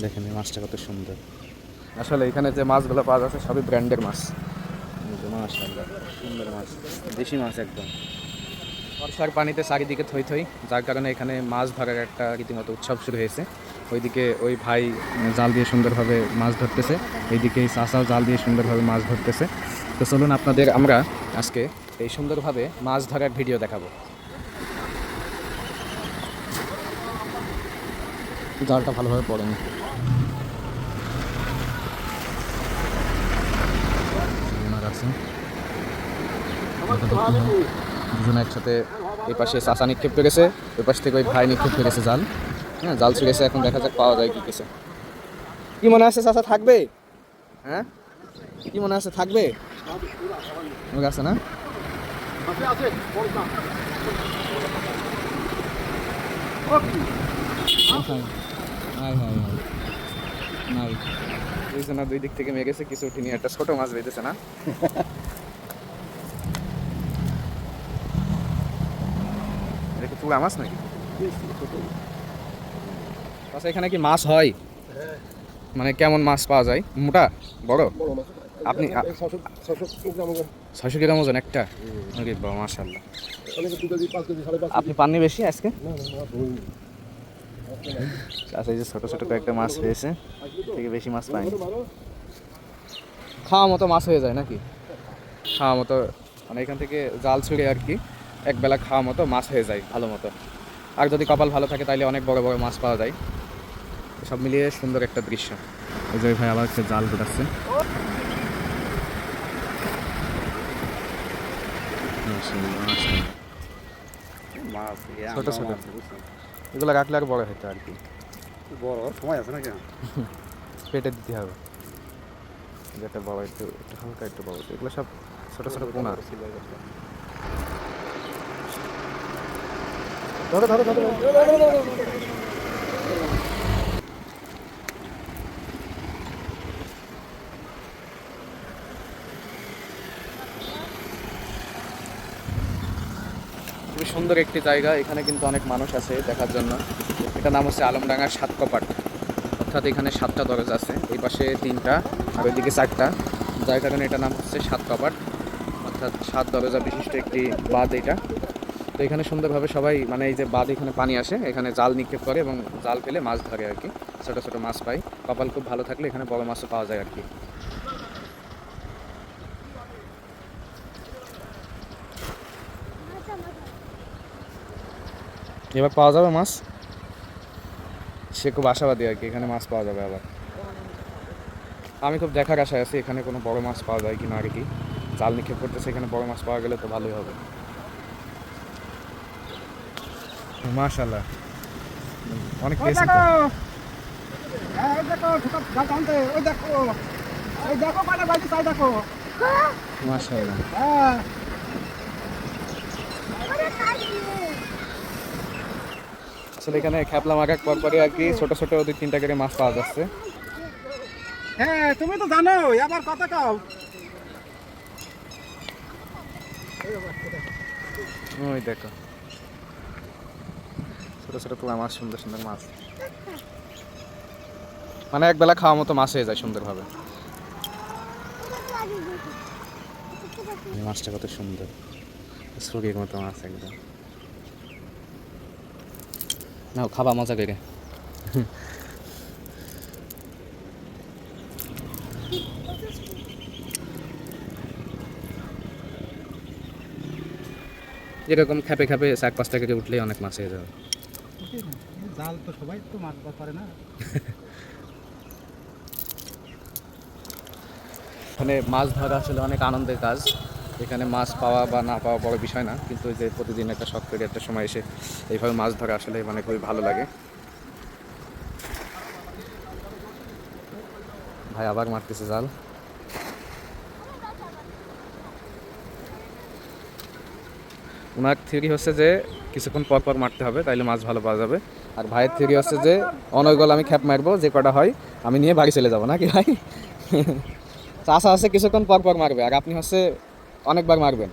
দেখেন এই মাছটা কত সুন্দর। আসলে এখানে যে মাছগুলো পাওয়া যাচ্ছে সবই ব্র্যান্ডের মাছ। মাশাআল্লাহ সুন্দর মাছ, দেশি মাছ একদম। বর্ষার পানিতে চারিদিকে থই থই, যার কারণে এখানে মাছ ধরার একটা রীতিমতো উৎসব শুরু হয়েছে। ওইদিকে ওই ভাই জাল দিয়ে সুন্দরভাবে মাছ ধরতেছে, এইদিকে এই চাচাও জাল দিয়ে সুন্দরভাবে মাছ ধরতেছে। তো চলুন আপনাদের আমরা আজকে এই সুন্দরভাবে মাছ ধরার ভিডিও দেখাবো। জালটা ভালোভাবে পড়েনি। আছে দুজন একসাথে এই পাশে চাচা নিক্ষেপ করেছে, ওই পাশ থেকে ওই ভাই নিক্ষেপ করেছে জাল। হ্যাঁ, জাল ছুঁড়েছে, এখন দেখা যাক পাওয়া যায় কি কিছু। কি মনে আছে চাচা, থাকবে? হ্যাঁ, কি মনে আছে, থাকবে? আছে না? নাই, দুইজনা দুই দিক থেকে মেরেছে, কিছু উঠিনি। একটা ছোট মাছ বেঁধেছে না? এটা কি তুলা মাছ নাকি? আচ্ছা, এখানে কি মাছ হয়? মানে কেমন মাছ পাওয়া যায়? মোটা বড়? আপনি 600 গ্রাম ওজন একটা? মাশাআল্লাহ। আপনি পাননি বেশি আজকে? আচ্ছা, এই যে ছোট ছোট কয়েকটা মাছ পেয়েছে, থেকে বেশি মাছ পাইনি। খাওয়া মতো মাছ হয়ে যায় নাকি? খাওয়া মতো, মানে এখান থেকে জাল ছুঁড়ে আর কি একবেলা খাওয়া মতো মাছ হয়ে যায় ভালো মতো। আর যদি কপাল ভালো থাকে তাহলে অনেক বড় বড় মাছ পাওয়া যায়। সব মিলিয়ে সুন্দর একটা দৃশ্য। ওই যে ভাই আবার একটা জাল গোটাচ্ছে। ছোট ছোট এগুলো রাখলে আর বড় হতো আর কি। বড় সময় আছে নাকি? পেটে দিতে হবে, যেটা বড় একটু একটু হালকা একটু বড়। এগুলো সব ছোট ছোট পোনা। ধরো ধরো ধরো। খুবই সুন্দর একটি জায়গা, এখানে কিন্তু অনেক মানুষ আছে দেখার জন্য। এটা নাম হচ্ছে আলমডাঙ্গার সাত কপাট, অর্থাৎ এখানে 7টা দরজা আছে, এই পাশে 3টা আর ওইদিকে 4টা, যার কারণে এটা নাম হচ্ছে সাত কপাট, অর্থাৎ 7 দরজা বিশিষ্ট একটি বাঁধ এটা। তো এখানে সুন্দরভাবে সবাই, মানে এই যে বাঁধ, এখানে পানি আসে, এখানে জাল নিক্ষেপ করে এবং জাল ফেলে মাছ ধরে আর কি। ছোটো ছোটো মাছ পায়, কপাল খুব ভালো থাকলে এখানে বড় মাছও পাওয়া যায় আর কি। এবার পাওয়া যাবে মাছ, সে খুব আশাবাদী আর কি, এখানে মাছ পাওয়া যাবে। আবার আমি খুব দেখার আশায় আছি এখানে কোনো বড় মাছ পাওয়া যায় কিনা আর কি। জাল নিক্ষেপ করতেছে, এখানে বড় মাছ পাওয়া গেলে তো ভালোই হবে। মাশাআল্লাহ, অনেক পেয়েছি তো। মাশাআল্লাহ, আসলে এখানে খ্যাপলা মাখার পর পরে আর কি ছোট ছোট 2-3টা করে মাছ পাওয়া যাচ্ছে। হ্যাঁ, তুমি তো জানো আবার কথা কও। ওই দেখো ছোট ছোট পোলা মাছ, সুন্দর সুন্দর মাছ, মানে একবেলা খাওয়া মতো মাছ হয়ে যায় সুন্দরভাবে। মাছটা কত সুন্দর, সুগির মতো মাছ একদম। নাও খাবা মজা করে। এরকম খেপে খেপে 4-5টা করে উঠলেই অনেক মাছ হয়ে যাবে। জাল তো সবাই তো মাছ ধরতে পারে না। এখানে মাছ ধরা আসলে অনেক আনন্দের কাজ। এখানে মাছ পাওয়া বা না পাওয়া বড় বিষয় না, কিন্তু ওই যে প্রতিদিন একটা শখ করে একটা সময় এসে এইভাবে মাছ ধরা আসলে মানে খুবই ভালো লাগে। ভাই আবার মারতেছে জাল। ওনার থিওরি হচ্ছে যে কিছুক্ষণ পর পর মারতে হবে, তাইলে মাছ ভালো পাওয়া যাবে। আর ভাইয়ের থিওরি হচ্ছে যে অনর্গল আমি খ্যাপ মারবো, যে কটা হয় আমি নিয়ে বাড়ি চলে যাবো, নাকি ভাই? চাষা হচ্ছে কিছুক্ষণ পর পর মারবে, আর আপনি হচ্ছে অনেকবার মারবেন।